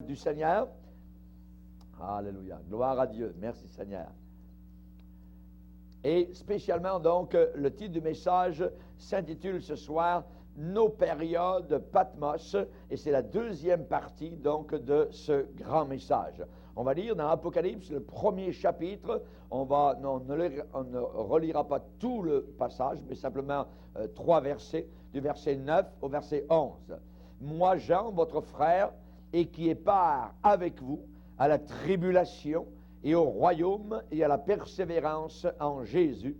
Du Seigneur. Alléluia. Gloire à Dieu. Merci Seigneur. Et spécialement donc, le titre du message s'intitule ce soir « Nos périodes Patmos » et c'est la deuxième partie donc de ce grand message. On va lire dans Apocalypse le premier chapitre. On ne relira pas tout le passage, mais simplement 3 versets, du verset 9 au verset 11. « Moi, Jean, votre frère, et qui est part avec vous à la tribulation et au royaume et à la persévérance en Jésus,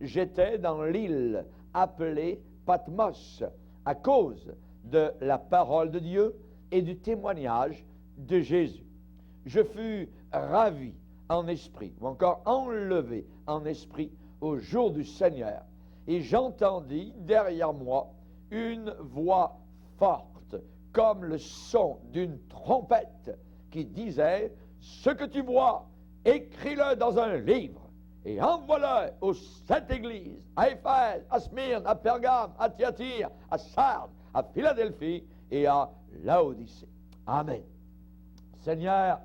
j'étais dans l'île appelée Patmos à cause de la parole de Dieu et du témoignage de Jésus. Je fus ravi en esprit, ou encore enlevé en esprit au jour du Seigneur, et j'entendis derrière moi une voix forte, comme le son d'une trompette, qui disait « Ce que tu vois, écris-le dans un livre et envoie-le aux 7 églises, à Éphèse, à Smyrne, à Pergame, à Thyatire, à Sardes, à Philadelphie et à Laodicée. » Amen. Seigneur,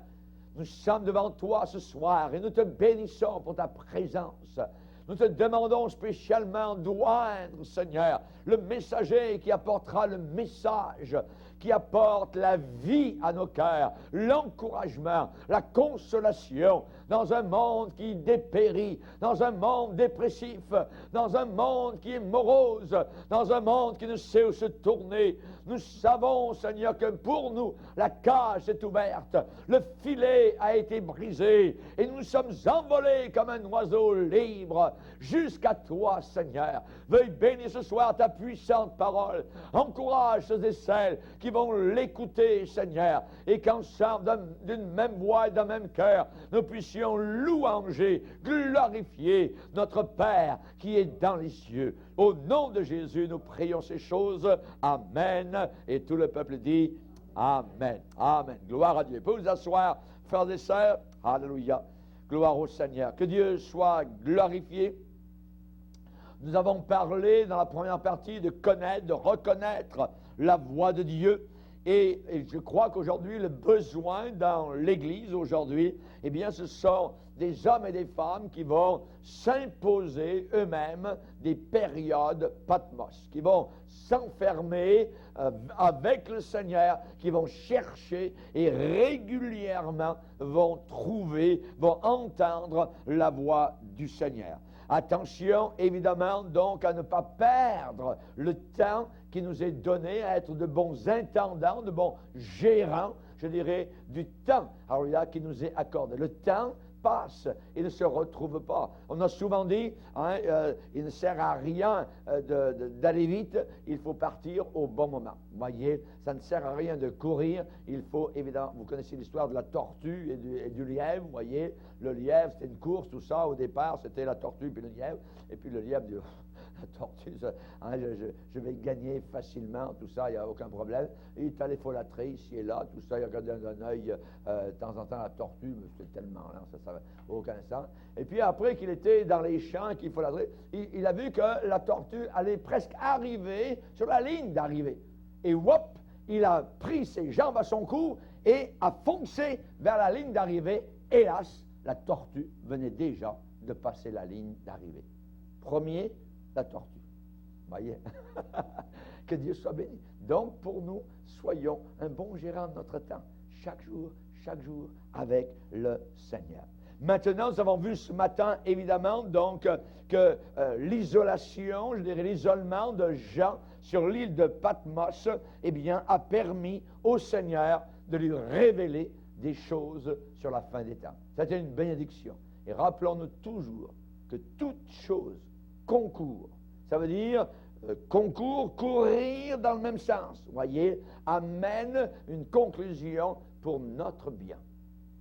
nous sommes devant toi ce soir et nous te bénissons pour ta présence. Nous te demandons spécialement d'oindre, Seigneur, le messager qui apportera le message, qui apporte la vie à nos cœurs, l'encouragement, la consolation dans un monde qui dépérit, dans un monde dépressif, dans un monde qui est morose, dans un monde qui ne sait où se tourner. Nous savons, Seigneur, que pour nous, la cage est ouverte, le filet a été brisé et nous sommes envolés comme un oiseau libre jusqu'à toi, Seigneur. Veuille bénir ce soir ta puissante parole. Encourage ceux et celles qui vont l'écouter, Seigneur, et qu'ensemble, d'une même voix et d'un même cœur, nous puissions louanger, glorifier notre Père qui est dans les cieux. Au nom de Jésus, nous prions ces choses. Amen. Et tout le peuple dit Amen. Amen. Gloire à Dieu. Vous pouvez vous asseoir, frères et sœurs. Alléluia. Gloire au Seigneur. Que Dieu soit glorifié. Nous avons parlé dans la première partie de connaître, de reconnaître la voix de Dieu. Et je crois qu'aujourd'hui, le besoin dans l'Église aujourd'hui, eh bien, ce sont des hommes et des femmes qui vont s'imposer eux-mêmes des périodes Patmos, qui vont s'enfermer avec le Seigneur, qui vont chercher et régulièrement vont trouver, vont entendre la voix du Seigneur. Attention, évidemment, donc, à ne pas perdre le temps qui nous est donné à être de bons intendants, de bons gérants, je dirais, du temps, alors là, qui nous est accordé. Le temps passe et ne se retrouve pas. On a souvent dit, il ne sert à rien d'aller vite, il faut partir au bon moment. Vous voyez, ça ne sert à rien de courir, il faut évidemment, vous connaissez l'histoire de la tortue et du lièvre, vous voyez, le lièvre c'était une course, tout ça, au départ c'était la tortue puis le lièvre, et puis le lièvre dit, la tortue, je vais gagner facilement, tout ça, il n'y a aucun problème. Il est allé folâtrer ici et là, tout ça, il a regardé d'un œil de temps en temps la tortue, mais c'était tellement lent, ça n'avait aucun sens. Et puis après qu'il était dans les champs, qu'il folâtrait, il a vu que la tortue allait presque arriver sur la ligne d'arrivée. Et whoop, il a pris ses jambes à son cou et a foncé vers la ligne d'arrivée. Hélas, la tortue venait déjà de passer la ligne d'arrivée. Premier, la tortue. Voyez, que Dieu soit béni. Donc, pour nous, soyons un bon gérant de notre temps, chaque jour, avec le Seigneur. Maintenant, nous avons vu ce matin, évidemment, donc, que l'isolation, je dirais l'isolement de Jean sur l'île de Patmos, eh bien, a permis au Seigneur de lui révéler des choses sur la fin des temps. C'était une bénédiction. Et rappelons-nous toujours que toute chose concourt. Ça veut dire courir dans le même sens. Vous voyez, amène une conclusion pour notre bien.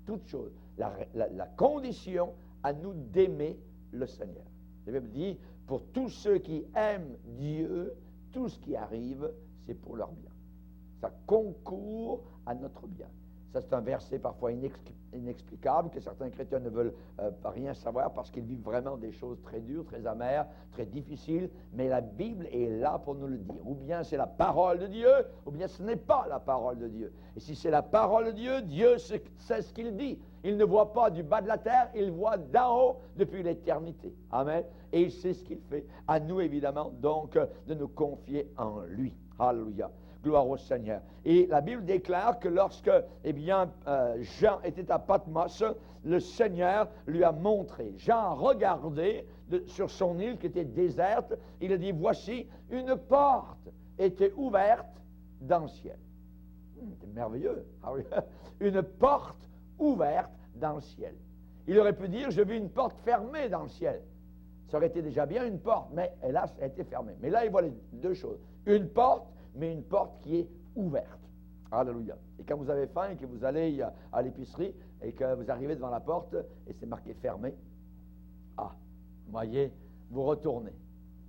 Toute chose. La condition à nous d'aimer le Seigneur. La Bible dit, pour tous ceux qui aiment Dieu, tout ce qui arrive, c'est pour leur bien. Ça concourt à notre bien. Ça, c'est un verset parfois inexplicable que certains chrétiens ne veulent rien savoir parce qu'ils vivent vraiment des choses très dures, très amères, très difficiles. Mais la Bible est là pour nous le dire. Ou bien c'est la parole de Dieu, ou bien ce n'est pas la parole de Dieu. Et si c'est la parole de Dieu, Dieu sait ce qu'il dit. Il ne voit pas du bas de la terre, il voit d'en haut depuis l'éternité. Amen. Et il sait ce qu'il fait. À nous, évidemment, donc, de nous confier en lui. Alléluia. Gloire au Seigneur. Et la Bible déclare que lorsque, Jean était à Patmos, le Seigneur lui a montré. Jean a regardé sur son île qui était déserte. Il a dit, voici, une porte était ouverte dans le ciel. C'est merveilleux. Une porte ouverte dans le ciel. Il aurait pu dire, j'ai vu une porte fermée dans le ciel. Ça aurait été déjà bien une porte, mais hélas, elle a été fermée. Mais là, il voit les deux choses. Une porte, mais une porte qui est ouverte. Alléluia. Et quand vous avez faim et que vous allez à l'épicerie et que vous arrivez devant la porte et c'est marqué fermé, voyez, vous retournez.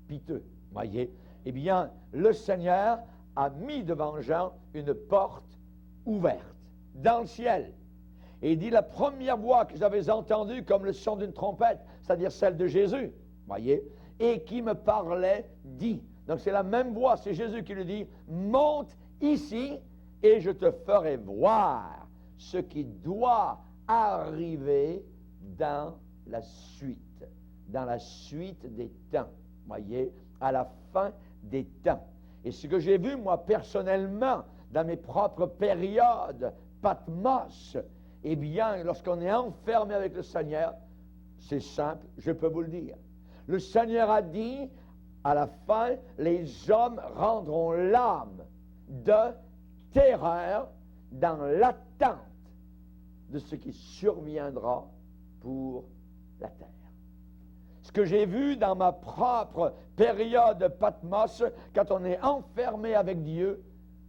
Piteux, voyez. Eh bien, le Seigneur a mis devant Jean une porte ouverte dans le ciel. Et il dit, la première voix que j'avais entendue comme le son d'une trompette, c'est-à-dire celle de Jésus, voyez, et qui me parlait, dit. Donc c'est la même voix, c'est Jésus qui lui dit, monte ici et je te ferai voir ce qui doit arriver dans la suite des temps, voyez, à la fin des temps. Et ce que j'ai vu, moi, personnellement, dans mes propres périodes, Patmos, eh bien, lorsqu'on est enfermé avec le Seigneur, c'est simple, je peux vous le dire. Le Seigneur a dit, à la fin, les hommes rendront l'âme de terreur dans l'attente de ce qui surviendra pour la terre. Ce que j'ai vu dans ma propre période de Patmos, quand on est enfermé avec Dieu,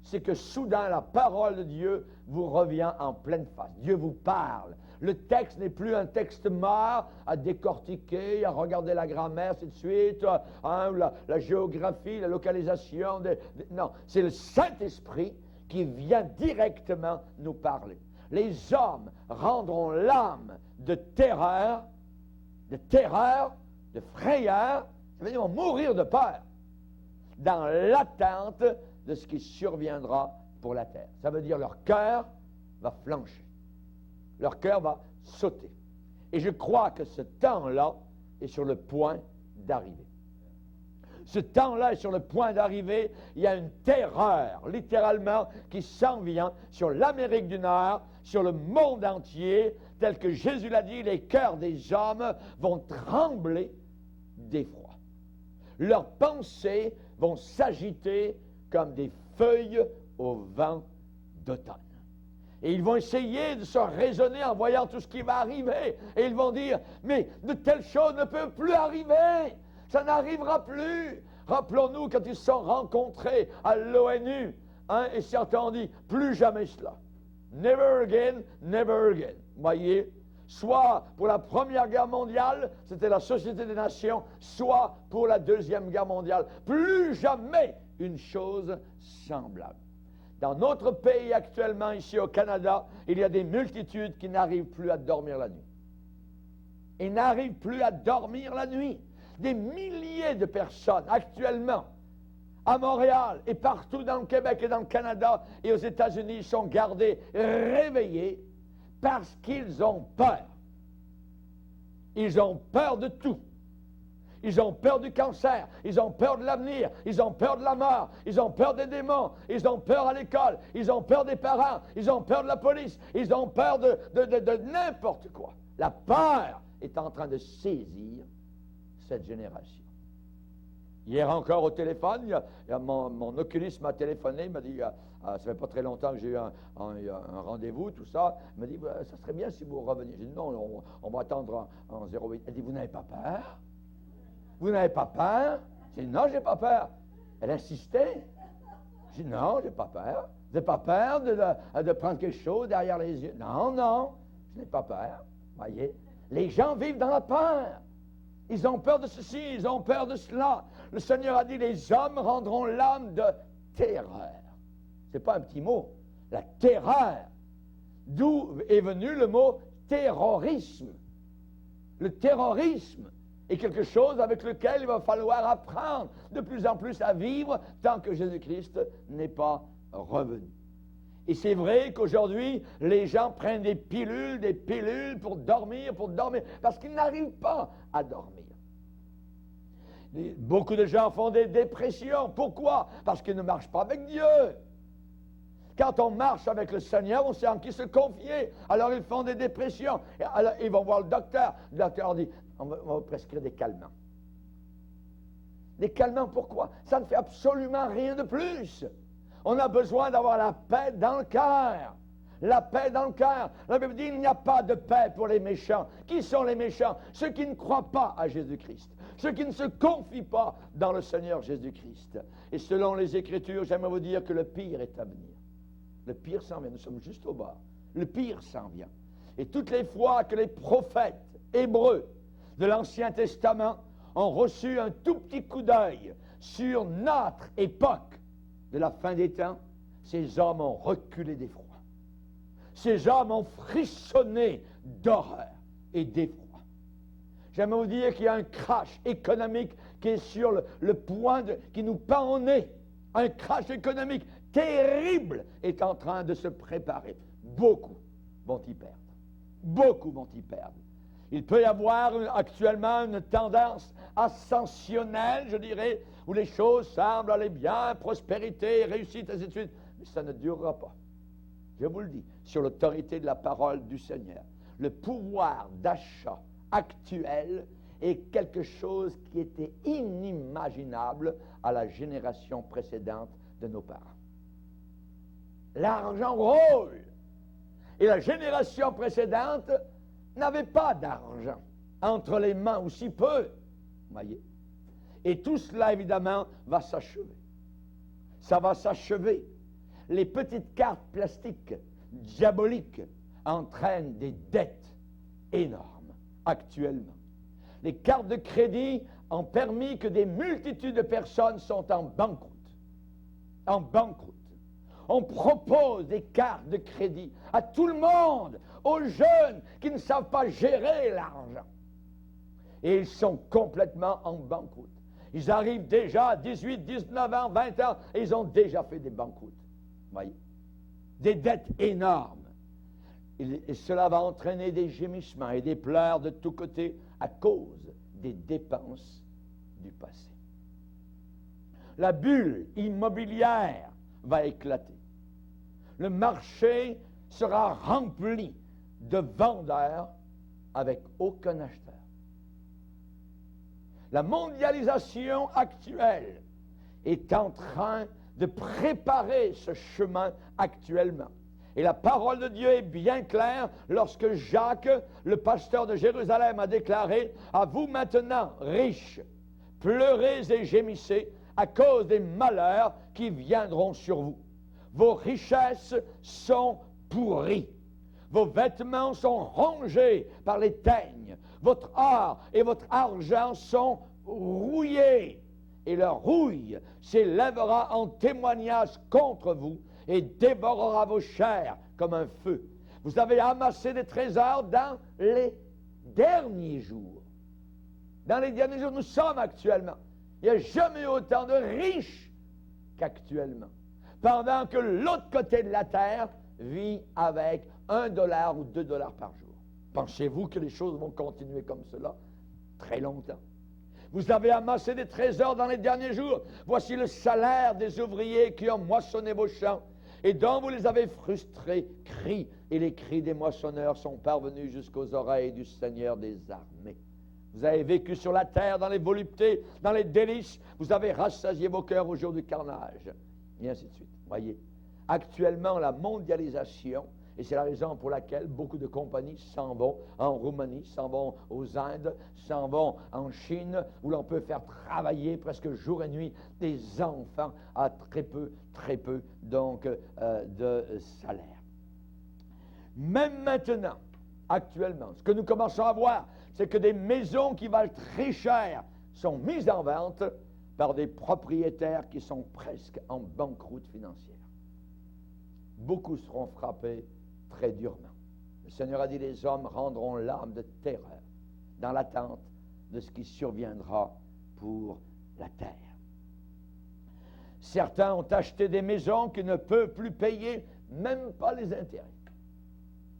c'est que soudain la parole de Dieu vous revient en pleine face. Dieu vous parle. Le texte n'est plus un texte mort à décortiquer, à regarder la grammaire, ainsi de suite, la géographie, la localisation. Non, c'est le Saint-Esprit qui vient directement nous parler. Les hommes rendront l'âme de terreur, de frayeur, ça veut dire vont mourir de peur, dans l'attente de ce qui surviendra pour la terre. Ça veut dire leur cœur va flancher. Leur cœur va sauter. Et je crois que ce temps-là est sur le point d'arriver. Ce temps-là est sur le point d'arriver. Il y a une terreur, littéralement, qui s'en vient sur l'Amérique du Nord, sur le monde entier. Tel que Jésus l'a dit, les cœurs des hommes vont trembler d'effroi. Leurs pensées vont s'agiter comme des feuilles au vent d'automne. Et ils vont essayer de se raisonner en voyant tout ce qui va arriver. Et ils vont dire, mais de telles choses ne peuvent plus arriver. Ça n'arrivera plus. Rappelons-nous quand ils se sont rencontrés à l'ONU, et certains ont dit, plus jamais cela. Never again, never again. Voyez, soit pour la Première Guerre mondiale, c'était la Société des Nations, soit pour la Deuxième Guerre mondiale. Plus jamais une chose semblable. Dans notre pays actuellement, ici au Canada, il y a des multitudes qui n'arrivent plus à dormir la nuit. Ils n'arrivent plus à dormir la nuit. Des milliers de personnes actuellement, à Montréal et partout dans le Québec et dans le Canada et aux États-Unis, sont gardés réveillés parce qu'ils ont peur. Ils ont peur de tout. Ils ont peur du cancer, ils ont peur de l'avenir, ils ont peur de la mort, ils ont peur des démons, ils ont peur à l'école, ils ont peur des parents, ils ont peur de la police, ils ont peur de n'importe quoi. La peur est en train de saisir cette génération. Hier encore au téléphone, mon oculiste m'a téléphoné, il m'a dit, ça fait pas très longtemps que j'ai eu un rendez-vous, tout ça, il m'a dit, ça serait bien si vous reveniez. J'ai dit, non, on va attendre en 08. Elle dit, vous n'avez pas peur? Vous n'avez pas peur? J'ai dit, non, je n'ai pas peur. Elle insistait. J'ai dit, non, je n'ai pas peur. Vous n'avez pas peur de prendre quelque chose derrière les yeux? Non, je n'ai pas peur. Voyez? Les gens vivent dans la peur. Ils ont peur de ceci, ils ont peur de cela. Le Seigneur a dit, les hommes rendront l'âme de terreur. Ce n'est pas un petit mot. La terreur. d'où est venu le mot terrorisme. Le terrorisme est quelque chose avec lequel il va falloir apprendre de plus en plus à vivre tant que Jésus-Christ n'est pas revenu. Et c'est vrai qu'aujourd'hui, les gens prennent des pilules pour dormir, parce qu'ils n'arrivent pas à dormir. Beaucoup de gens font des dépressions. Pourquoi? Parce qu'ils ne marchent pas avec Dieu. Quand on marche avec le Seigneur, on sait en qui se confier. Alors ils font des dépressions. Et alors, ils vont voir le docteur. Le docteur dit, on va vous prescrire des calmants. Des calmants, pourquoi? Ça ne fait absolument rien de plus. On a besoin d'avoir la paix dans le cœur. La paix dans le cœur. La Bible dit, il n'y a pas de paix pour les méchants. Qui sont les méchants? Ceux qui ne croient pas à Jésus-Christ. Ceux qui ne se confient pas dans le Seigneur Jésus-Christ. Et selon les Écritures, j'aimerais vous dire que le pire est à venir. Le pire s'en vient. Nous sommes juste au bord. Le pire s'en vient. Et toutes les fois que les prophètes hébreux de l'Ancien Testament ont reçu un tout petit coup d'œil sur notre époque de la fin des temps, ces hommes ont reculé d'effroi. Ces hommes ont frissonné d'horreur et d'effroi. J'aimerais vous dire qu'il y a un crash économique qui est sur le point qui nous pend au nez. Un crash économique terrible est en train de se préparer. Beaucoup vont y perdre. Beaucoup vont y perdre. Il peut y avoir actuellement une tendance ascensionnelle, je dirais, où les choses semblent aller bien, prospérité, réussite, ainsi de suite. Mais ça ne durera pas. Je vous le dis, sur l'autorité de la parole du Seigneur. Le pouvoir d'achat actuel est quelque chose qui était inimaginable à la génération précédente de nos parents. L'argent roule. Et la génération précédente n'avait pas d'argent entre les mains, ou si peu. Voyez. Et tout cela, évidemment, va s'achever. Ça va s'achever. Les petites cartes plastiques diaboliques entraînent des dettes énormes actuellement. Les cartes de crédit ont permis que des multitudes de personnes sont en banqueroute. En banqueroute. On propose des cartes de crédit à tout le monde, aux jeunes qui ne savent pas gérer l'argent. Et ils sont complètement en banqueroute. Ils arrivent déjà à 18, 19 ans, 20 ans, et ils ont déjà fait des banqueroutes. Voyez? Des dettes énormes. Et cela va entraîner des gémissements et des pleurs de tous côtés à cause des dépenses du passé. La bulle immobilière va éclater. Le marché sera rempli de vendeurs avec aucun acheteur. La mondialisation actuelle est en train de préparer ce chemin actuellement. Et la parole de Dieu est bien claire lorsque Jacques, le pasteur de Jérusalem, a déclaré « À vous maintenant, riches, pleurez et gémissez à cause des malheurs qui viendront sur vous. Vos richesses sont pourries. Vos vêtements sont rongés par les teignes. Votre or et votre argent sont rouillés. Et leur rouille s'élèvera en témoignage contre vous et dévorera vos chairs comme un feu. Vous avez amassé des trésors dans les derniers jours. Dans les derniers jours, nous sommes actuellement. Il n'y a jamais eu autant de riches qu'actuellement. Pendant que l'autre côté de la terre vit avec $1 ou $2 par jour. Pensez-vous que les choses vont continuer comme cela très longtemps? Vous avez amassé des trésors dans les derniers jours. Voici le salaire des ouvriers qui ont moissonné vos champs et dont vous les avez frustrés. Cris, et les cris des moissonneurs sont parvenus jusqu'aux oreilles du Seigneur des armées. Vous avez vécu sur la terre dans les voluptés, dans les délices. Vous avez rassasié vos cœurs au jour du carnage. Et ainsi de suite. Voyez, actuellement, la mondialisation, et c'est la raison pour laquelle beaucoup de compagnies s'en vont en Roumanie, s'en vont aux Indes, s'en vont en Chine, où l'on peut faire travailler presque jour et nuit des enfants à très peu, donc, de salaire. Même maintenant, actuellement, ce que nous commençons à voir, c'est que des maisons qui valent très cher sont mises en vente par des propriétaires qui sont presque en banqueroute financière. Beaucoup seront frappés très durement. Le Seigneur a dit, les hommes rendront l'âme de terreur dans l'attente de ce qui surviendra pour la terre. Certains ont acheté des maisons qui ne peuvent plus payer, même pas les intérêts.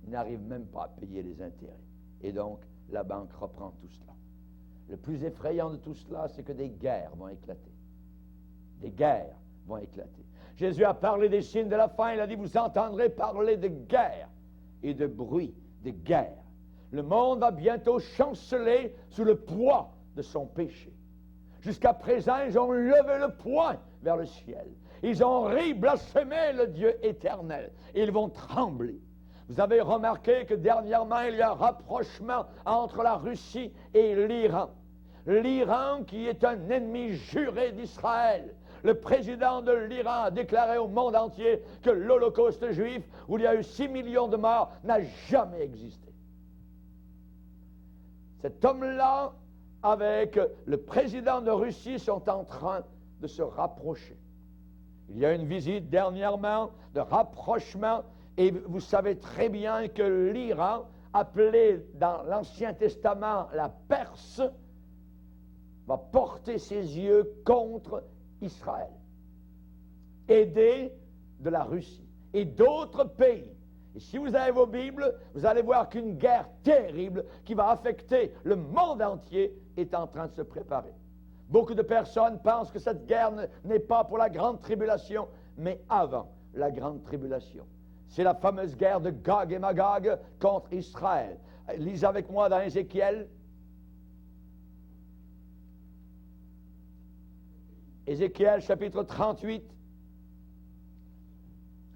Ils n'arrivent même pas à payer les intérêts. Et donc, la banque reprend tout cela. Le plus effrayant de tout cela, c'est que des guerres vont éclater. Des guerres vont éclater. Jésus a parlé des signes de la fin. Il a dit, vous entendrez parler de guerre et de bruit de guerre. Le monde va bientôt chanceler sous le poids de son péché. Jusqu'à présent, ils ont levé le poing vers le ciel. Ils ont ri, blasphémé le Dieu éternel. Et ils vont trembler. Vous avez remarqué que dernièrement, il y a un rapprochement entre la Russie et l'Iran. L'Iran qui est un ennemi juré d'Israël. Le président de l'Iran a déclaré au monde entier que l'Holocauste juif, où il y a eu 6 millions de morts, n'a jamais existé. Cet homme-là, avec le président de Russie, sont en train de se rapprocher. Il y a une visite dernièrement de rapprochement, et vous savez très bien que l'Iran, appelé dans l'Ancien Testament la Perse, va porter ses yeux contre Israël, aidé de la Russie et d'autres pays. Et si vous avez vos Bibles, vous allez voir qu'une guerre terrible qui va affecter le monde entier est en train de se préparer. Beaucoup de personnes pensent que cette guerre n'est pas pour la grande tribulation, mais avant la grande tribulation. C'est la fameuse guerre de Gog et Magog contre Israël. Lisez avec moi dans Ézéchiel. Ézéchiel chapitre 38.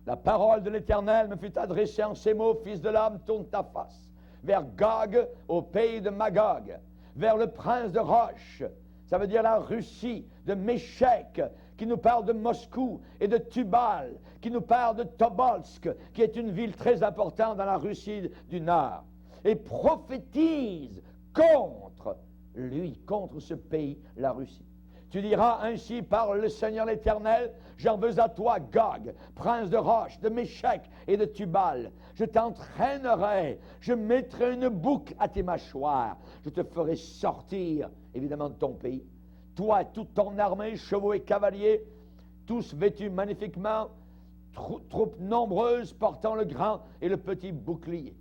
La parole de l'Éternel me fut adressée en ces mots, fils de l'homme, tourne ta face vers Gog, au pays de Magog, vers le prince de Roche, ça veut dire la Russie, de Méchec, qui nous parle de Moscou, et de Tubal, qui nous parle de Tobolsk, qui est une ville très importante dans la Russie du Nord, et prophétise contre lui, contre ce pays, la Russie. Tu diras ainsi par le Seigneur l'Éternel, j'en veux à toi, Gog, prince de Roche, de Méchec et de Tubal. Je t'entraînerai, je mettrai une boucle à tes mâchoires, je te ferai sortir, évidemment, de ton pays. Toi et toute ton armée, chevaux et cavaliers, tous vêtus magnifiquement, troupes nombreuses portant le grand et le petit bouclier.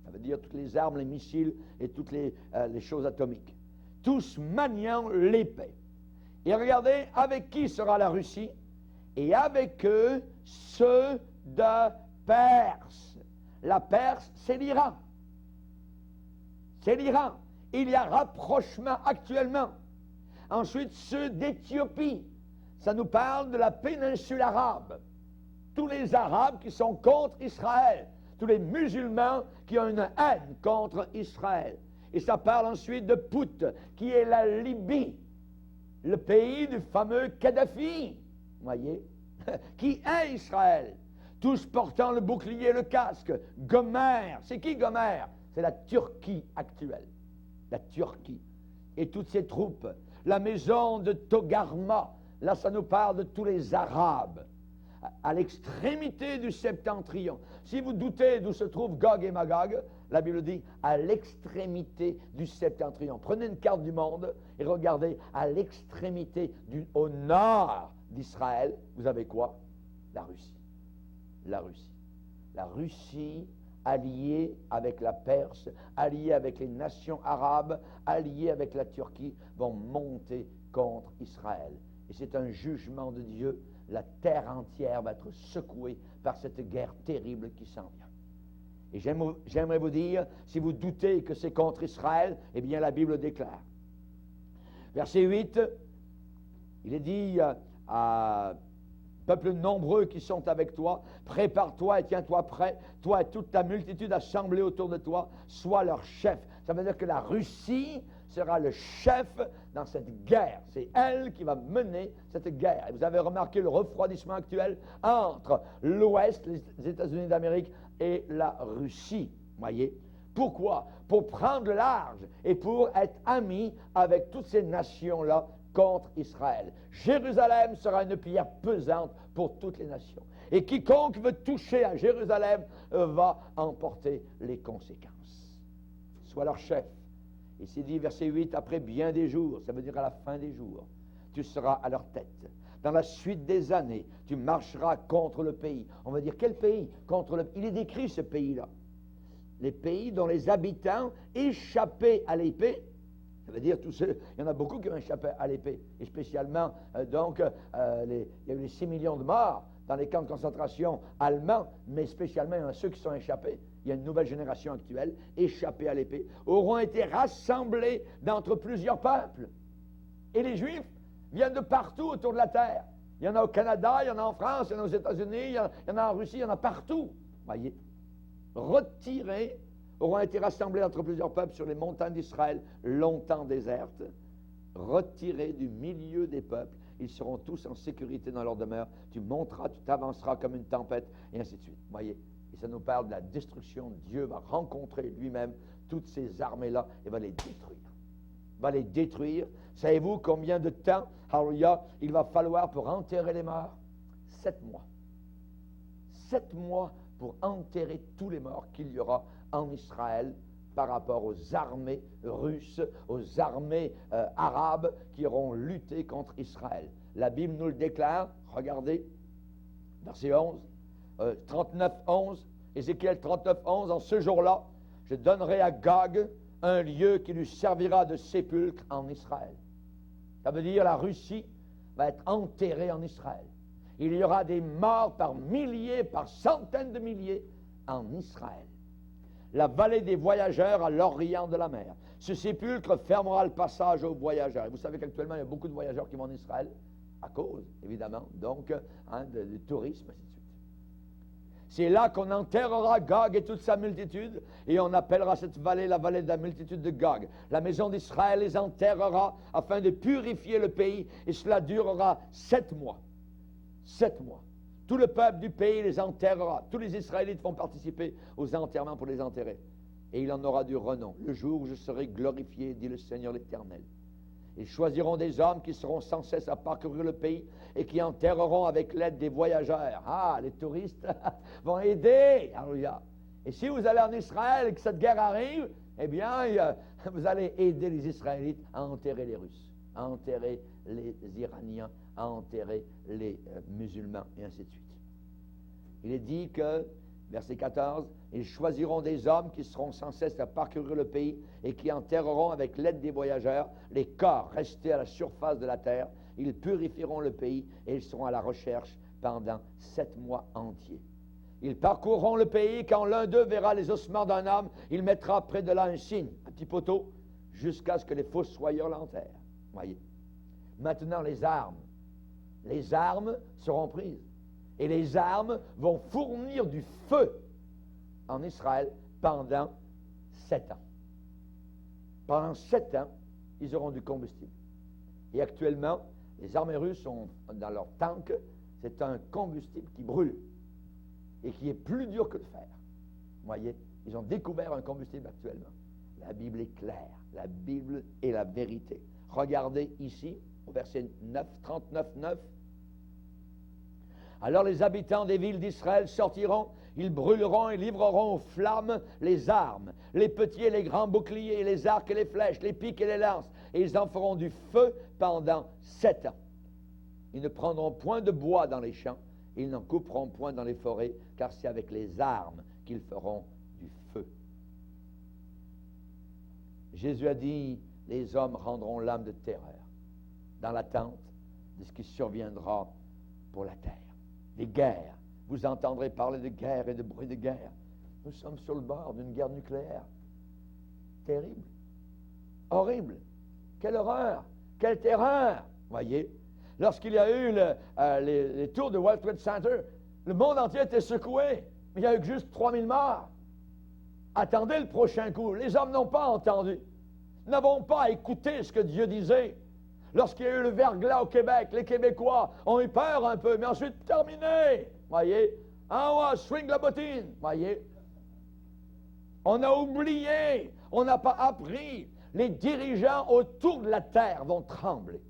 Ça veut dire toutes les armes, les missiles et toutes les choses atomiques. Tous maniant l'épée. Et regardez, avec qui sera la Russie? Et avec eux, ceux de Perse. La Perse, c'est l'Iran. C'est l'Iran. Il y a rapprochement actuellement. Ensuite, ceux d'Éthiopie. Ça nous parle de la péninsule arabe. Tous les Arabes qui sont contre Israël. Tous les musulmans qui ont une haine contre Israël. Et ça parle ensuite de Pout, qui est la Libye. Le pays du fameux Kadhafi, voyez, qui est Israël, tous portant le bouclier et le casque. Gomer, c'est qui Gomer? C'est la Turquie actuelle, la Turquie, et toutes ses troupes. La maison de Togarma, là ça nous parle de tous les Arabes, à l'extrémité du septentrion. Si vous doutez d'où se trouve Gog et Magog, la Bible dit à l'extrémité du septentrion. Prenez une carte du monde et regardez à l'extrémité au nord d'Israël. Vous avez quoi? La Russie. La Russie. La Russie alliée avec la Perse, alliée avec les nations arabes, alliée avec la Turquie, vont monter contre Israël. Et c'est un jugement de Dieu. La terre entière va être secouée par cette guerre terrible qui s'en vient. Et j'aimerais vous dire, si vous doutez que c'est contre Israël, eh bien la Bible déclare. Verset 8, il est dit à peuple nombreux qui sont avec toi, prépare-toi et tiens-toi prêt, toi et toute ta multitude assemblée autour de toi, sois leur chef. Ça veut dire que la Russie sera le chef dans cette guerre. C'est elle qui va mener cette guerre. Et vous avez remarqué le refroidissement actuel entre l'Ouest, les États-Unis d'Amérique, et la Russie, voyez. Pourquoi? Pour prendre le large et pour être amis avec toutes ces nations-là contre Israël. Jérusalem sera une pierre pesante pour toutes les nations. Et quiconque veut toucher à Jérusalem va en porter les conséquences. Sois leur chef. Ici dit, verset 8, après bien des jours, ça veut dire à la fin des jours, tu seras à leur tête. Dans la suite des années, tu marcheras contre le pays. On va dire, quel pays? Il est décrit ce pays-là. Les pays dont les habitants échappaient à l'épée. Ça veut dire tous ceux, il y en a beaucoup qui ont échappé à l'épée. Et spécialement, il y a eu les 6 millions de morts dans les camps de concentration allemands, mais spécialement, il y en a ceux qui sont échappés. Il y a une nouvelle génération actuelle, échappée à l'épée, auront été rassemblés d'entre plusieurs peuples. Et les Juifs viennent de partout autour de la terre. Il y en a au Canada, il y en a en France, il y en a aux États-Unis, il y en a en Russie, il y en a partout. Voyez, retirés, auront été rassemblés entre plusieurs peuples sur les montagnes d'Israël, longtemps désertes, retirés du milieu des peuples. Ils seront tous en sécurité dans leur demeure. Tu monteras, tu t'avanceras comme une tempête, et ainsi de suite. Voyez, et ça nous parle de la destruction. Dieu va rencontrer lui-même toutes ces armées-là et va les détruire. Va les détruire. Savez-vous combien de temps, alléluia, il va falloir pour enterrer les morts? 7 mois. 7 mois pour enterrer tous les morts qu'il y aura en Israël par rapport aux armées russes, aux armées arabes qui auront lutté contre Israël. La Bible nous le déclare, regardez, verset 11, 39, 11, Ézéchiel 39, 11, en ce jour-là, je donnerai à Gog un lieu qui lui servira de sépulcre en Israël. Ça veut dire la Russie va être enterrée en Israël. Il y aura des morts par milliers, par centaines de milliers en Israël. La vallée des voyageurs à l'orient de la mer. Ce sépulcre fermera le passage aux voyageurs. Et vous savez qu'actuellement, il y a beaucoup de voyageurs qui vont en Israël, à cause, évidemment, donc, du tourisme, ainsi de suite. C'est là qu'on enterrera Gog et toute sa multitude, et on appellera cette vallée la vallée de la multitude de Gog. La maison d'Israël les enterrera afin de purifier le pays, et cela durera 7 mois. 7 mois. Tout le peuple du pays les enterrera. Tous les Israélites vont participer aux enterrements pour les enterrer. Et il en aura du renom. Le jour où je serai glorifié, dit le Seigneur l'Éternel. Ils choisiront des hommes qui seront sans cesse à parcourir le pays et qui enterreront avec l'aide des voyageurs. Ah, les touristes vont aider. Alléluia. Et si vous allez en Israël et que cette guerre arrive, eh bien, vous allez aider les Israélites à enterrer les Russes, à enterrer les Iraniens, à enterrer les musulmans, et ainsi de suite. Il est dit que, verset 14, ils choisiront des hommes qui seront sans cesse à parcourir le pays et qui enterreront avec l'aide des voyageurs les corps restés à la surface de la terre. Ils purifieront le pays et ils seront à la recherche pendant 7 mois entiers. Ils parcourront le pays. Quand l'un d'eux verra les ossements d'un homme, il mettra près de là un signe, un petit poteau, jusqu'à ce que les fossoyeurs l'enterrent. Voyez. Maintenant, les armes. Les armes seront prises. Et les armes vont fournir du feu en Israël pendant 7 ans. Pendant 7 ans, ils auront du combustible. Et actuellement, les armées russes ont dans leurs tanks, c'est un combustible qui brûle et qui est plus dur que le fer. Vous voyez, ils ont découvert un combustible actuellement. La Bible est claire. La Bible est la vérité. Regardez ici, au verset 9, 39, 9. Alors les habitants des villes d'Israël sortiront, ils brûleront et livreront aux flammes les armes, les petits et les grands boucliers, les arcs et les flèches, les piques et les lances, et ils en feront du feu pendant 7 ans. Ils ne prendront point de bois dans les champs, ils n'en couperont point dans les forêts, car c'est avec les armes qu'ils feront du feu. Jésus a dit, les hommes rendront l'âme de terreur dans l'attente de ce qui surviendra pour la terre. Des guerres. Vous entendrez parler de guerre et de bruit de guerre. Nous sommes sur le bord d'une guerre nucléaire. Terrible. Horrible. Quelle horreur. Quelle terreur. Voyez, lorsqu'il y a eu les tours de World Trade Center, le monde entier était secoué. Mais il n'y a eu que juste 3000 morts. Attendez le prochain coup. Les hommes n'ont pas entendu. Nous n'avons pas écouté ce que Dieu disait. Lorsqu'il y a eu le verglas au Québec, les Québécois ont eu peur un peu, mais ensuite, terminé. Voyez, swing la bottine. Voyez, on a oublié, on n'a pas appris. Les dirigeants autour de la terre vont trembler.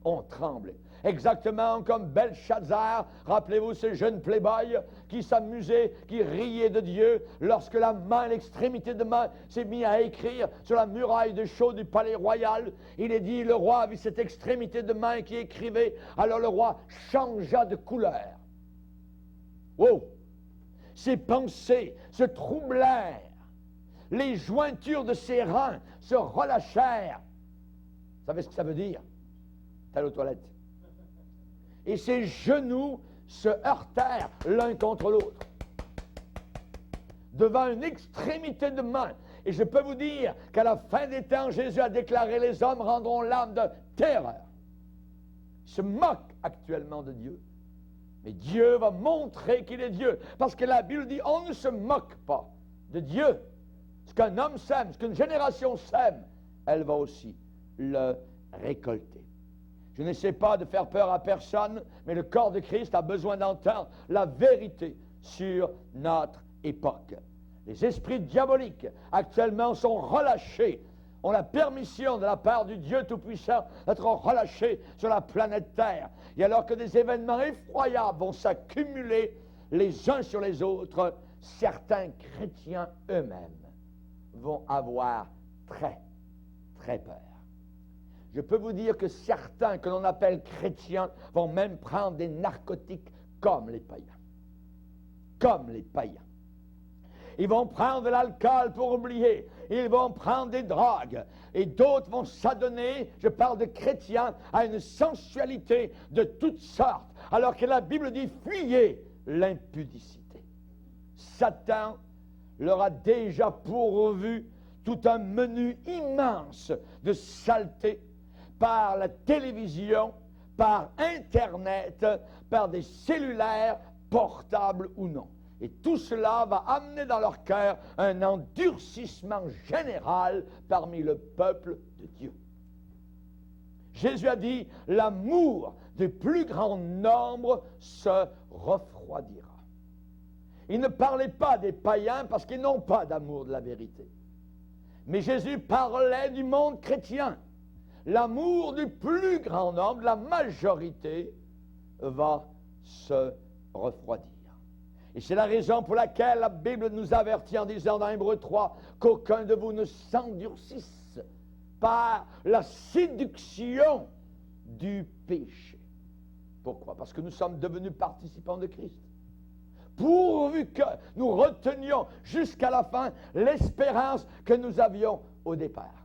ont tremblé. Exactement comme Belshazzar, rappelez-vous ce jeune playboy qui s'amusait, qui riait de Dieu lorsque la main, l'extrémité de main s'est mise à écrire sur la muraille de chaux du palais royal. Il est dit, le roi a vu cette extrémité de main qui écrivait, alors le roi changea de couleur. Oh! Ses pensées se troublèrent, les jointures de ses reins se relâchèrent. Vous savez ce que ça veut dire? T'allez aux toilettes. Et ses genoux se heurtèrent l'un contre l'autre devant une extrémité de main. Et je peux vous dire qu'à la fin des temps, Jésus a déclaré, les hommes rendront l'âme de terreur. Ils se moquent actuellement de Dieu. Mais Dieu va montrer qu'il est Dieu. Parce que la Bible dit, on ne se moque pas de Dieu. Ce qu'un homme sème, ce qu'une génération sème, elle va aussi le récolter. Je n'essaie pas de faire peur à personne, mais le corps de Christ a besoin d'entendre la vérité sur notre époque. Les esprits diaboliques actuellement sont relâchés, ont la permission de la part du Dieu Tout-Puissant d'être relâchés sur la planète Terre. Et alors que des événements effroyables vont s'accumuler les uns sur les autres, certains chrétiens eux-mêmes vont avoir très, très peur. Je peux vous dire que certains que l'on appelle chrétiens vont même prendre des narcotiques comme les païens. Comme les païens. Ils vont prendre de l'alcool pour oublier. Ils vont prendre des drogues. Et d'autres vont s'adonner, je parle de chrétiens, à une sensualité de toutes sortes. Alors que la Bible dit, fuyez l'impudicité. Satan leur a déjà pourvu tout un menu immense de saleté par la télévision, par Internet, par des cellulaires, portables ou non. Et tout cela va amener dans leur cœur un endurcissement général parmi le peuple de Dieu. Jésus a dit, l'amour du plus grand nombre se refroidira. Il ne parlait pas des païens parce qu'ils n'ont pas d'amour de la vérité. Mais Jésus parlait du monde chrétien. L'amour du plus grand nombre, la majorité, va se refroidir. Et c'est la raison pour laquelle la Bible nous avertit en disant dans Hébreux 3 qu'aucun de vous ne s'endurcisse par la séduction du péché. Pourquoi? Parce que nous sommes devenus participants de Christ. Pourvu que nous retenions jusqu'à la fin l'espérance que nous avions au départ.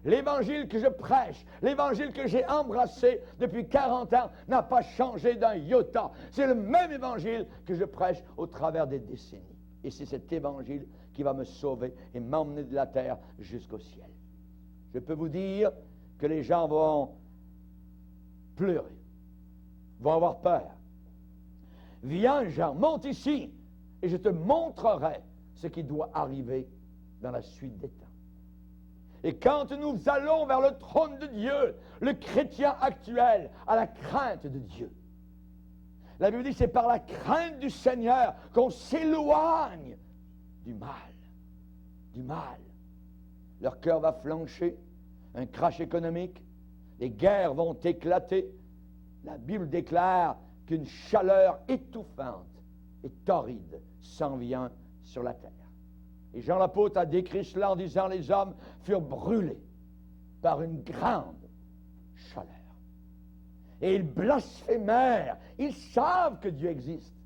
L'évangile que je prêche, l'évangile que j'ai embrassé depuis 40 ans n'a pas changé d'un iota. C'est le même évangile que je prêche au travers des décennies. Et c'est cet évangile qui va me sauver et m'emmener de la terre jusqu'au ciel. Je peux vous dire que les gens vont pleurer, vont avoir peur. Viens, Jean, monte ici et je te montrerai ce qui doit arriver dans la suite des temps. Et quand nous allons vers le trône de Dieu, le chrétien actuel a la crainte de Dieu. La Bible dit, c'est par la crainte du Seigneur qu'on s'éloigne du mal. Du mal. Leur cœur va flancher, un crash économique, les guerres vont éclater. La Bible déclare qu'une chaleur étouffante et torride s'en vient sur la terre. Et Jean l'apôtre a décrit cela en disant, les hommes furent brûlés par une grande chaleur. Et ils blasphémèrent. Ils savent que Dieu existe.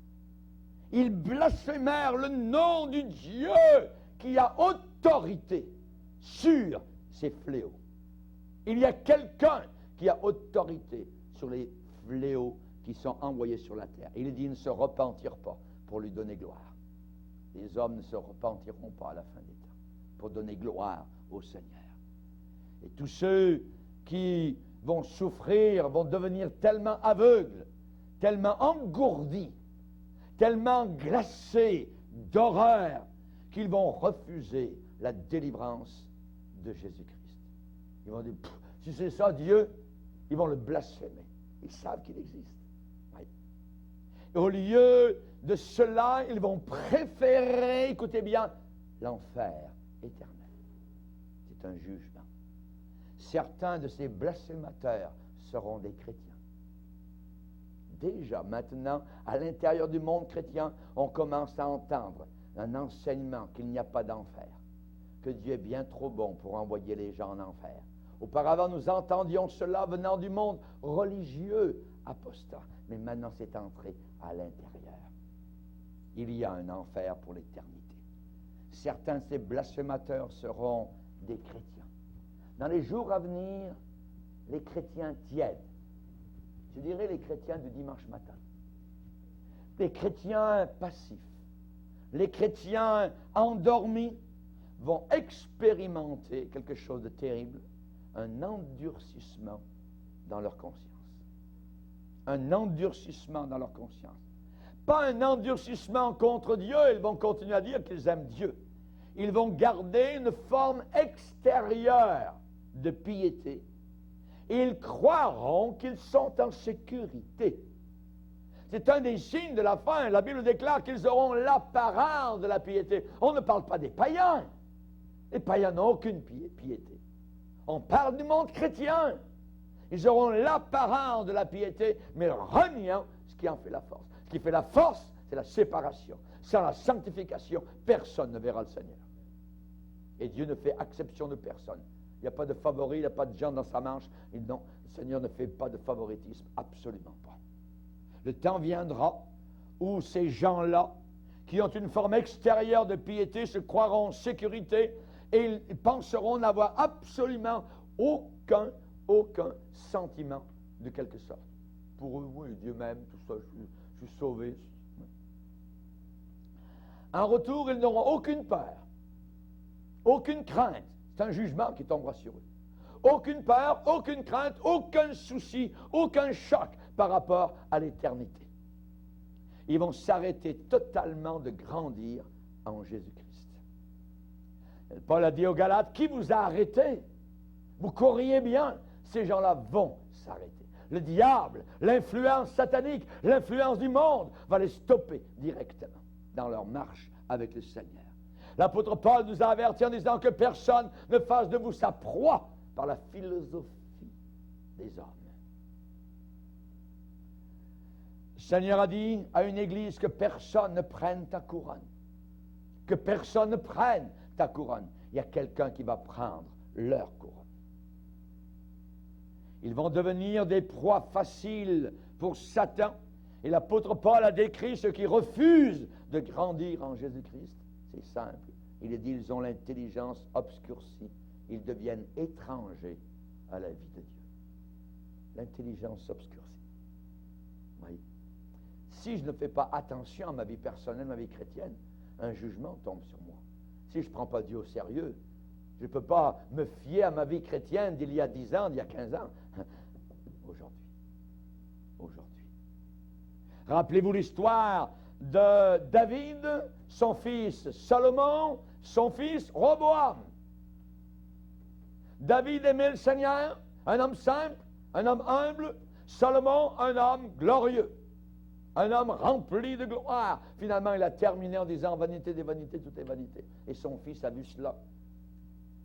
Ils blasphémèrent le nom du Dieu qui a autorité sur ces fléaux. Il y a quelqu'un qui a autorité sur les fléaux qui sont envoyés sur la terre. Il dit, ils ne se repentirent pas pour lui donner gloire. Les hommes ne se repentiront pas à la fin des temps pour donner gloire au Seigneur. Et tous ceux qui vont souffrir vont devenir tellement aveugles, tellement engourdis, tellement glacés d'horreur qu'ils vont refuser la délivrance de Jésus-Christ. Ils vont dire, si c'est ça Dieu, ils vont le blasphémer. Ils savent qu'il existe. Oui. Et au lieu de cela, ils vont préférer, écoutez bien, l'enfer éternel. C'est un jugement. Certains de ces blasphémateurs se seront des chrétiens. Déjà, maintenant, à l'intérieur du monde chrétien, on commence à entendre un enseignement qu'il n'y a pas d'enfer, que Dieu est bien trop bon pour envoyer les gens en enfer. Auparavant, nous entendions cela venant du monde religieux apostat, mais maintenant c'est entré à l'intérieur. Il y a un enfer pour l'éternité. Certains de ces blasphémateurs seront des chrétiens. Dans les jours à venir, les chrétiens tièdes, je dirais les chrétiens du dimanche matin, les chrétiens passifs, les chrétiens endormis vont expérimenter quelque chose de terrible, un endurcissement dans leur conscience. Un endurcissement dans leur conscience. Pas un endurcissement contre Dieu, ils vont continuer à dire qu'ils aiment Dieu. Ils vont garder une forme extérieure de piété. Ils croiront qu'ils sont en sécurité. C'est un des signes de la fin. La Bible déclare qu'ils auront l'apparence de la piété. On ne parle pas des païens. Les païens n'ont aucune piété. On parle du monde chrétien. Ils auront l'apparence de la piété, mais reniant ce qui en fait la force. Ce qui fait la force, c'est la séparation. Sans la sanctification, personne ne verra le Seigneur. Et Dieu ne fait exception de personne. Il n'y a pas de favori, il n'y a pas de gens dans sa manche. Non, le Seigneur ne fait pas de favoritisme, absolument pas. Le temps viendra où ces gens-là, qui ont une forme extérieure de piété, se croiront en sécurité et ils penseront n'avoir absolument aucun sentiment de quelque sorte. Pour eux, oui, Dieu m'aime, tout ça, je suis sauvé. En retour, ils n'auront aucune peur, aucune crainte. C'est un jugement qui tombera sur eux. Aucune peur, aucune crainte, aucun souci, aucun choc par rapport à l'éternité. Ils vont s'arrêter totalement de grandir en Jésus-Christ. Paul a dit aux Galates, qui vous a arrêté? Vous courriez bien. Ces gens-là vont s'arrêter. Le diable, l'influence satanique, l'influence du monde va les stopper directement dans leur marche avec le Seigneur. L'apôtre Paul nous a avertis en disant que personne ne fasse de vous sa proie par la philosophie des hommes. Le Seigneur a dit à une église que personne ne prenne ta couronne. Que personne ne prenne ta couronne. Il y a quelqu'un qui va prendre leur couronne. Ils vont devenir des proies faciles pour Satan. Et l'apôtre Paul a décrit ceux qui refusent de grandir en Jésus-Christ. C'est simple. Il est dit, ils ont l'intelligence obscurcie. Ils deviennent étrangers à la vie de Dieu. L'intelligence obscurcie. Oui. Si je ne fais pas attention à ma vie personnelle, ma vie chrétienne, un jugement tombe sur moi. Si je ne prends pas Dieu au sérieux, je ne peux pas me fier à ma vie chrétienne d'il y a 10 ans, d'il y a 15 ans. Aujourd'hui. Rappelez-vous l'histoire de David, son fils Salomon, son fils Roboam. David aimait le Seigneur, un homme simple, un homme humble. Salomon, un homme glorieux, un homme rempli de gloire. Finalement, il a terminé en disant, vanité des vanités, tout est vanité. Et son fils a vu cela.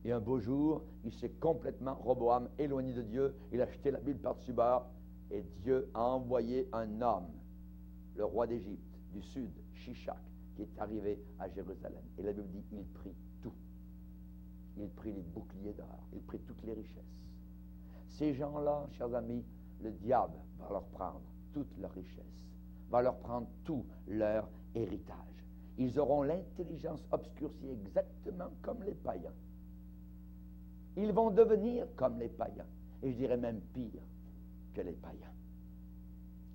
Et un beau jour, il s'est complètement, Roboam, éloigné de Dieu. Il a jeté la Bible par-dessus bord. Et Dieu a envoyé un homme, le roi d'Égypte, du sud, Shishak, qui est arrivé à Jérusalem. Et la Bible dit, il prit tout. Il prit les boucliers d'or. Il prit toutes les richesses. Ces gens-là, chers amis, le diable va leur prendre toute leur richesse, va leur prendre tout leur héritage. Ils auront l'intelligence obscurcie exactement comme les païens. Ils vont devenir comme les païens, et je dirais même pire que les païens.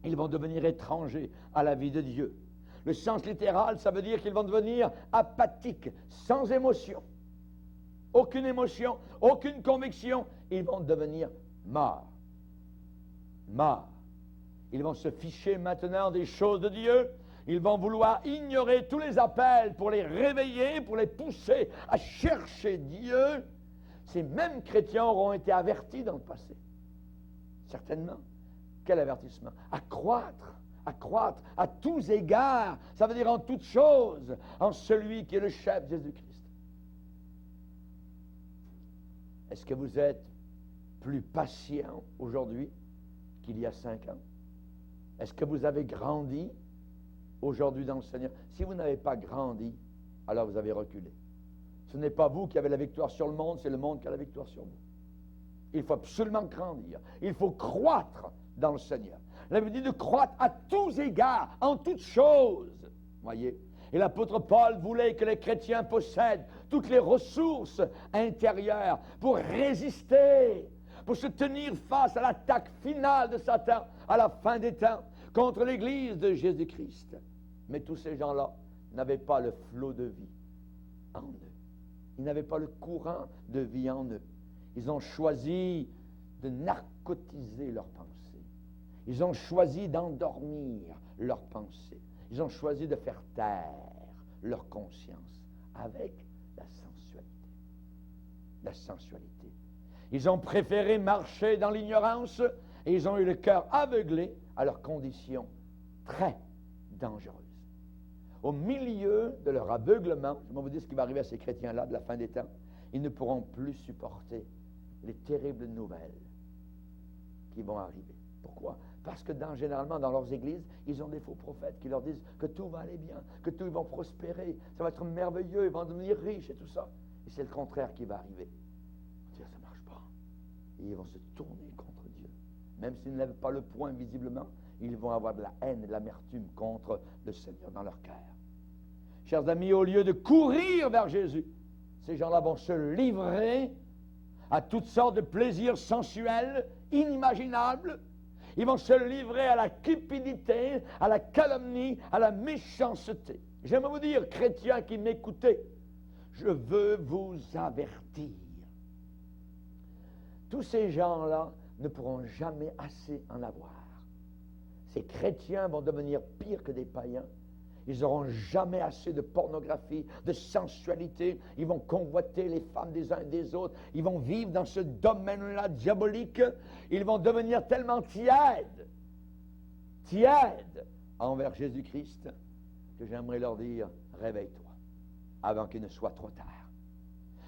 Ils vont devenir étrangers à la vie de Dieu. Le sens littéral, ça veut dire qu'ils vont devenir apathiques, sans émotion. Aucune émotion, aucune conviction. Ils vont devenir morts. Morts. Ils vont se ficher maintenant des choses de Dieu. Ils vont vouloir ignorer tous les appels pour les réveiller, pour les pousser à chercher Dieu. Ces mêmes chrétiens auront été avertis dans le passé. Certainement. Quel avertissement? À croître à tous égards. Ça veut dire en toutes choses, en celui qui est le chef, Jésus-Christ. Est-ce que vous êtes plus patient aujourd'hui qu'il y a 5 ans? Est-ce que vous avez grandi aujourd'hui dans le Seigneur? Si vous n'avez pas grandi, alors vous avez reculé. Ce n'est pas vous qui avez la victoire sur le monde, c'est le monde qui a la victoire sur vous. Il faut absolument grandir. Il faut croître dans le Seigneur. La Bible dit de croître à tous égards, en toutes choses. Voyez? Et l'apôtre Paul voulait que les chrétiens possèdent toutes les ressources intérieures pour résister, pour se tenir face à l'attaque finale de Satan à la fin des temps contre l'Église de Jésus-Christ. Mais tous ces gens-là n'avaient pas le flot de vie en eux. Ils n'avaient pas le courant de vie en eux. Ils ont choisi de narcotiser leurs pensées. Ils ont choisi d'endormir leurs pensées. Ils ont choisi de faire taire leur conscience avec la sensualité. La sensualité. Ils ont préféré marcher dans l'ignorance et ils ont eu le cœur aveuglé à leurs conditions très dangereuses. Au milieu de leur aveuglement, je vais vous dire ce qui va arriver à ces chrétiens-là de la fin des temps, ils ne pourront plus supporter les terribles nouvelles qui vont arriver. Pourquoi? Parce que généralement, dans leurs églises, ils ont des faux prophètes qui leur disent que tout va aller bien, que tout, ils vont prospérer, ça va être merveilleux, ils vont devenir riches et tout ça. Et c'est le contraire qui va arriver. On va dire, ça ne marche pas. Et ils vont se tourner contre Dieu. Même s'ils ne lèvent pas le poing visiblement, ils vont avoir de la haine et de l'amertume contre le Seigneur dans leur cœur. Chers amis, au lieu de courir vers Jésus, ces gens-là vont se livrer à toutes sortes de plaisirs sensuels, inimaginables. Ils vont se livrer à la cupidité, à la calomnie, à la méchanceté. J'aimerais vous dire, chrétiens qui m'écoutez, je veux vous avertir. Tous ces gens-là ne pourront jamais assez en avoir. Ces chrétiens vont devenir pires que des païens. Ils n'auront jamais assez de pornographie, de sensualité. Ils vont convoiter les femmes des uns et des autres. Ils vont vivre dans ce domaine-là diabolique. Ils vont devenir tellement tièdes envers Jésus-Christ, que j'aimerais leur dire, réveille-toi, avant qu'il ne soit trop tard.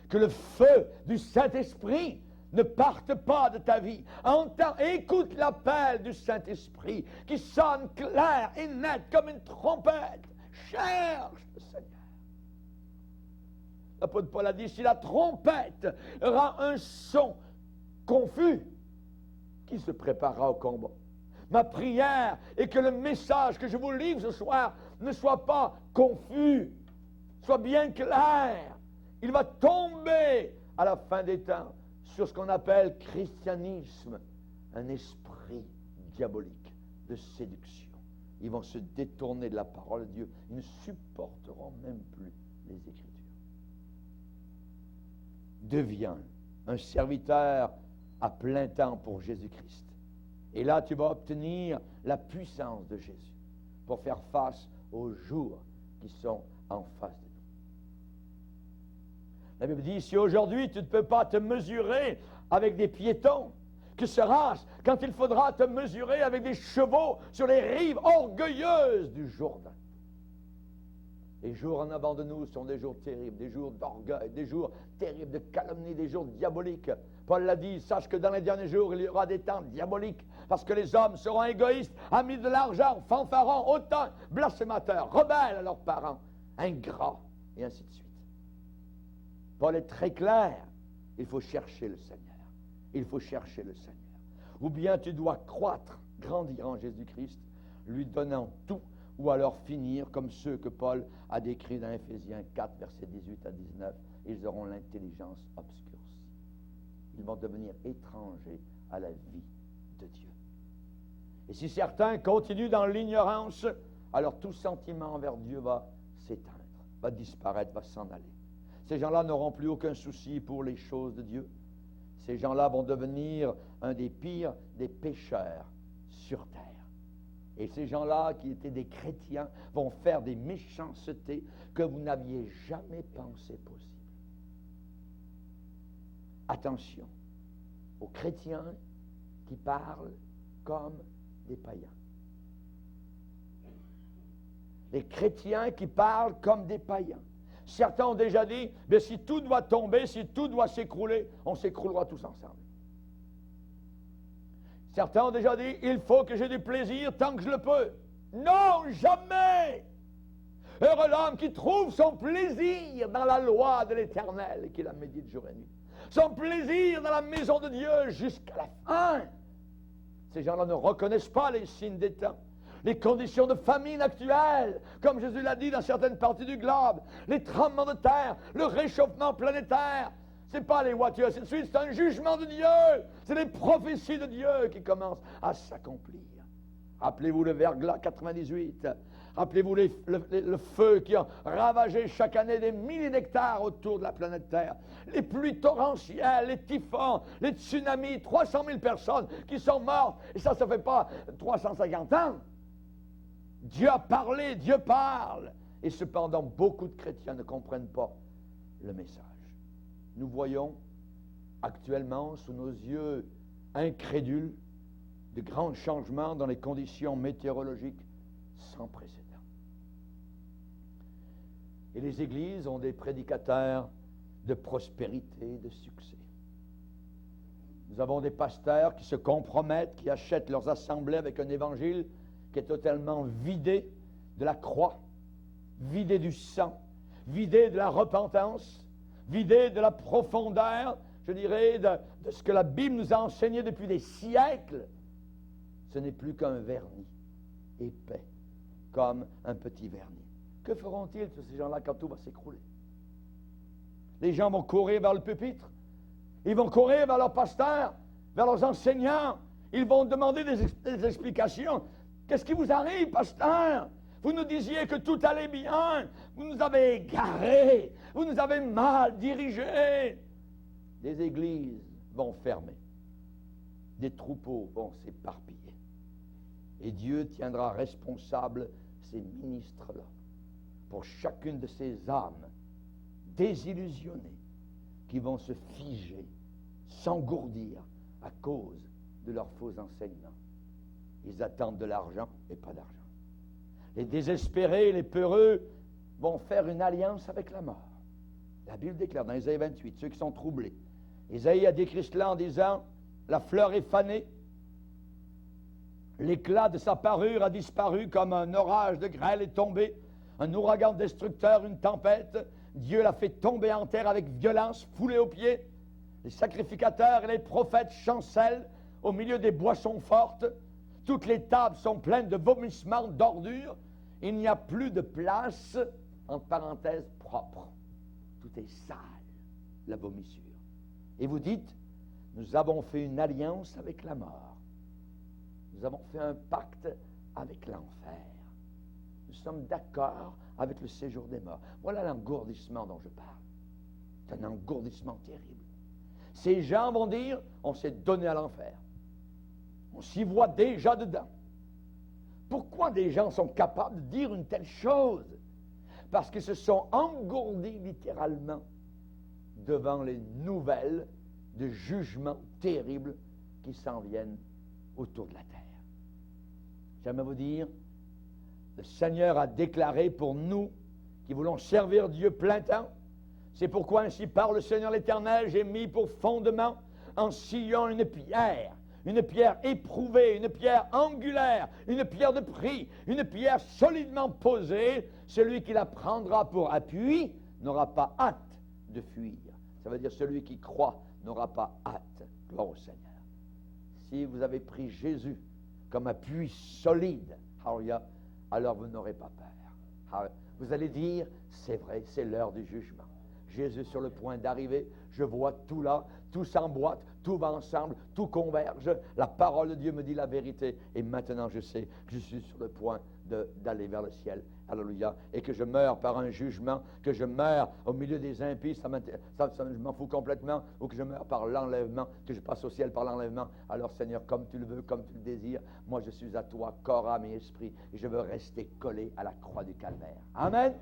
Que le feu du Saint-Esprit ne parte pas de ta vie. Entends, écoute l'appel du Saint-Esprit qui sonne clair et net comme une trompette. Cherche le Seigneur. L'apôtre Paul a dit, si la trompette rend un son confus, qui se préparera au combat? Ma prière est que le message que je vous livre ce soir ne soit pas confus, soit bien clair. Il va tomber à la fin des temps sur ce qu'on appelle christianisme, un esprit diabolique de séduction. Ils vont se détourner de la parole de Dieu. Ils ne supporteront même plus les Écritures. Deviens un serviteur à plein temps pour Jésus-Christ. Et là, tu vas obtenir la puissance de Jésus pour faire face aux jours qui sont en face de nous. La Bible dit, si aujourd'hui tu ne peux pas te mesurer avec des piétons, que sera-ce quand il faudra te mesurer avec des chevaux sur les rives orgueilleuses du Jourdain? Les jours en avant de nous sont des jours terribles, des jours d'orgueil, des jours terribles de calomnie, des jours diaboliques. Paul l'a dit, sache que dans les derniers jours, il y aura des temps diaboliques, parce que les hommes seront égoïstes, amis de l'argent, fanfarons, hautains, blasphémateurs, rebelles à leurs parents, ingrats, et ainsi de suite. Paul est très clair, il faut chercher le Seigneur. Il faut chercher le Seigneur. Ou bien tu dois croître, grandir en Jésus-Christ, lui donnant tout, ou alors finir comme ceux que Paul a décrits dans Éphésiens 4, versets 18 à 19. Ils auront l'intelligence obscurcie. Ils vont devenir étrangers à la vie de Dieu. Et si certains continuent dans l'ignorance, alors tout sentiment envers Dieu va s'éteindre, va disparaître, va s'en aller. Ces gens-là n'auront plus aucun souci pour les choses de Dieu. Ces gens-là vont devenir un des pires des pécheurs sur terre. Et ces gens-là, qui étaient des chrétiens, vont faire des méchancetés que vous n'aviez jamais pensé possible. Attention aux chrétiens qui parlent comme des païens. Les chrétiens qui parlent comme des païens. Certains ont déjà dit, mais si tout doit tomber, si tout doit s'écrouler, on s'écroulera tous ensemble. Certains ont déjà dit, il faut que j'ai du plaisir tant que je le peux. Non, jamais! Heureux l'homme qui trouve son plaisir dans la loi de l'Éternel et qui la médite jour et nuit. Son plaisir dans la maison de Dieu jusqu'à la fin. Ces gens-là ne reconnaissent pas les signes des temps, les conditions de famine actuelles, comme Jésus l'a dit dans certaines parties du globe, les tremblements de terre, le réchauffement planétaire. Ce n'est pas les voitures, ainsi de suite, c'est un jugement de Dieu. C'est les prophéties de Dieu qui commencent à s'accomplir. Rappelez-vous le verglas 98. Rappelez-vous le feu qui a ravagé chaque année des milliers d'hectares autour de la planète Terre. Les pluies torrentielles, les typhons, les tsunamis, 300 000 personnes qui sont mortes. Et ça ne fait pas 350 ans. Dieu a parlé, Dieu parle. Et cependant, beaucoup de chrétiens ne comprennent pas le message. Nous voyons actuellement, sous nos yeux incrédules, de grands changements dans les conditions météorologiques sans précédent. Et les églises ont des prédicateurs de prospérité, de succès. Nous avons des pasteurs qui se compromettent, qui achètent leurs assemblées avec un évangile qui est totalement vidé de la croix, vidé du sang, vidé de la repentance, vidé de la profondeur, je dirais, de ce que la Bible nous a enseigné depuis des siècles. Ce n'est plus qu'un vernis épais, comme un petit vernis. Que feront-ils, tous ces gens-là, quand tout va s'écrouler? Les gens vont courir vers le pupitre. Ils vont courir vers leurs pasteurs, vers leurs enseignants. Ils vont demander des explications. Qu'est-ce qui vous arrive, pasteur? Vous nous disiez que tout allait bien. Vous nous avez égarés. Vous nous avez mal dirigés. Des églises vont fermer. Des troupeaux vont s'éparpiller. Et Dieu tiendra responsable ces ministres-là pour chacune de ces âmes désillusionnées qui vont se figer, s'engourdir à cause de leurs faux enseignements. Ils attendent de l'argent et pas d'argent. Les désespérés, les peureux vont faire une alliance avec la mort. La Bible déclare dans Isaïe 28, ceux qui sont troublés. Isaïe a décrit cela en disant, la fleur est fanée, l'éclat de sa parure a disparu comme un orage de grêle est tombé, un ouragan destructeur, une tempête. Dieu l'a fait tomber en terre avec violence, foulé aux pieds. Les sacrificateurs et les prophètes chancellent au milieu des boissons fortes. Toutes les tables sont pleines de vomissements, d'ordures. Il n'y a plus de place, entre parenthèses, propre. Tout est sale, la vomissure. Et vous dites, nous avons fait une alliance avec la mort. Nous avons fait un pacte avec l'enfer. Nous sommes d'accord avec le séjour des morts. Voilà l'engourdissement dont je parle. C'est un engourdissement terrible. Ces gens vont dire, on s'est donné à l'enfer. On s'y voit déjà dedans. Pourquoi des gens sont capables de dire une telle chose? Parce qu'ils se sont engourdis littéralement devant les nouvelles de jugements terribles qui s'en viennent autour de la terre. J'aimerais vous dire, le Seigneur a déclaré pour nous qui voulons servir Dieu plein temps. C'est pourquoi ainsi parle le Seigneur l'Éternel, j'ai mis pour fondement en Sion une pierre éprouvée, une pierre angulaire, une pierre de prix, une pierre solidement posée. Celui qui la prendra pour appui n'aura pas hâte de fuir. Ça veut dire celui qui croit n'aura pas hâte. Gloire au Seigneur. Si vous avez pris Jésus comme appui solide, hallelujah, alors vous n'aurez pas peur. Vous allez dire, c'est vrai, c'est l'heure du jugement. Jésus sur le point d'arriver, je vois tout là, tout s'emboîte, tout va ensemble, tout converge. La parole de Dieu me dit la vérité. Et maintenant, je sais que je suis sur le point d'aller vers le ciel. Alléluia. Et que je meurs par un jugement, que je meurs au milieu des impies, je m'en fous complètement, ou que je meurs par l'enlèvement, que je passe au ciel par l'enlèvement. Alors, Seigneur, comme tu le veux, comme tu le désires, moi, je suis à toi, corps, âme et esprit, et je veux rester collé à la croix du calvaire. Amen.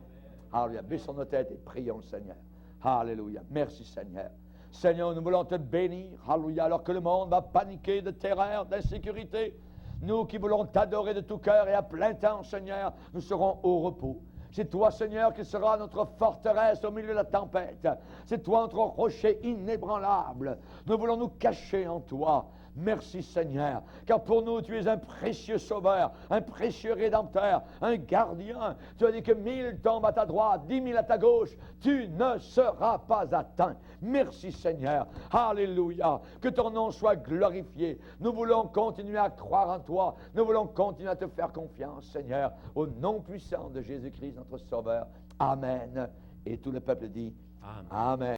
Alléluia. Baissons nos têtes et prions le Seigneur. Alléluia. Merci, Seigneur. Seigneur, nous voulons te bénir, alléluia, alors que le monde va paniquer de terreur, d'insécurité. Nous qui voulons t'adorer de tout cœur et à plein temps, Seigneur, nous serons au repos. C'est toi, Seigneur, qui sera notre forteresse au milieu de la tempête. C'est toi notre rocher inébranlable. Nous voulons nous cacher en toi. Merci Seigneur, car pour nous, tu es un précieux sauveur, un précieux rédempteur, un gardien. Tu as dit que 1000 tombent à ta droite, 10 000 à ta gauche, tu ne seras pas atteint. Merci Seigneur. Alléluia. Que ton nom soit glorifié. Nous voulons continuer à croire en toi. Nous voulons continuer à te faire confiance, Seigneur, au nom puissant de Jésus-Christ, notre Sauveur. Amen. Et tout le peuple dit Amen. Amen.